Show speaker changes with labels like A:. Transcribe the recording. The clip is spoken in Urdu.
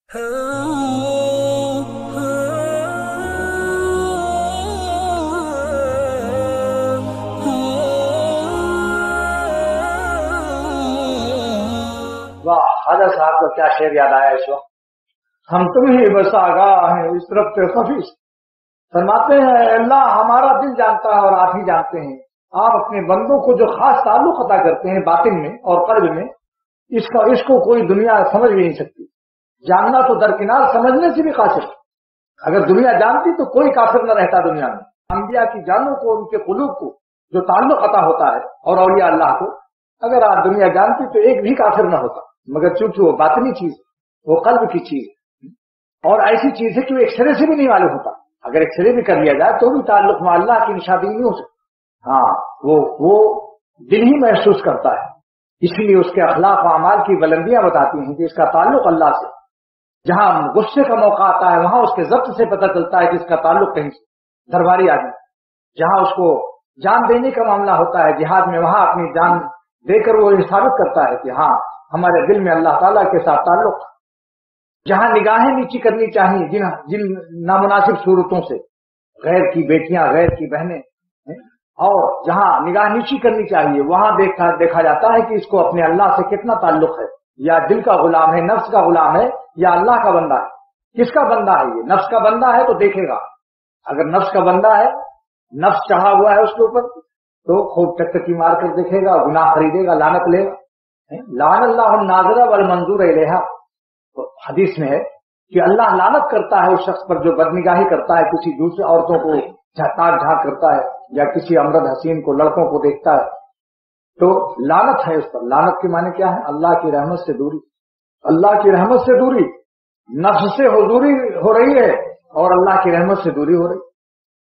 A: واہ، خواجہ صاحب کو کیا شعر یاد آیا اس وقت. ہم تم ہی بس آگاہ ہیں اس ربط خفی سے. فرماتے ہیں اللہ ہمارا دل جانتا ہے اور آپ ہی جانتے ہیں. آپ اپنے بندوں کو جو خاص تعلق عطا کرتے ہیں باطن میں اور قلب میں، اس کو کوئی دنیا سمجھ بھی نہیں سکتی. جاننا تو درکنار، سمجھنے سے بھی قاصر. اگر دنیا جانتی تو کوئی کافر نہ رہتا دنیا میں. انبیاء کی جانوں کو، ان کے قلوب کو جو تعلق عطا ہوتا ہے اور اولیاء اللہ کو، اگر آپ دنیا جانتی تو ایک بھی کافر نہ ہوتا. مگر چونکہ وہ باطنی چیز، وہ قلب کی چیز اور ایسی چیز ہے کہ وہ ایک سرے سے بھی نہیں معلوم ہوتا. اگر ایک سرے بھی کر لیا جائے تو بھی تعلق میں اللہ کی نشانی نہیں ہو سکتی. ہاں، وہ دل ہی محسوس کرتا ہے. اس لیے اس کے اخلاق و اعمال کی بلندیاں بتاتی ہیں کہ اس کا تعلق اللہ سے. جہاں غصے کا موقع آتا ہے وہاں اس کے ضبط سے پتہ چلتا ہے کہ اس کا تعلق کہیں سے. درباری آدمی جہاں اس کو جان دینے کا معاملہ ہوتا ہے جہاد میں، وہاں اپنی جان دے کر وہ ثابت کرتا ہے کہ ہاں ہمارے دل میں اللہ تعالیٰ کے ساتھ تعلق. جہاں نگاہیں نیچی کرنی چاہیے جن نامناسب صورتوں سے، غیر کی بیٹیاں، غیر کی بہنیں، اور جہاں نگاہ نیچی کرنی چاہیے وہاں دیکھا جاتا ہے کہ اس کو اپنے اللہ سے کتنا تعلق ہے. یا دل کا غلام ہے، نفس کا غلام ہے، یا اللہ کا بندہ ہے. کس کا بندہ ہے؟ یہ نفس کا بندہ ہے تو دیکھے گا. اگر نفس کا بندہ ہے، نفس چڑھا ہوا ہے اس کے اوپر، تو خوب ٹکٹکی مار کر دیکھے گا، گناہ خریدے گا، لعنت لے گا. لعن اللہ الناظر والمنظور الیہا. حدیث میں ہے کہ اللہ لعنت کرتا ہے اس شخص پر جو بدنگاہی کرتا ہے، کسی دوسرے عورتوں کو تاک جھانک کرتا ہے، یا کسی امرد حسین کو، لڑکوں کو دیکھتا ہے تو لعنت ہے اس پر. لعنت کے معنی کیا ہے؟ اللہ کی رحمت سے دوری. اللہ کی رحمت سے دوری، نفس سے حضوری ہو رہی ہے اور اللہ کی رحمت سے دوری ہو رہی.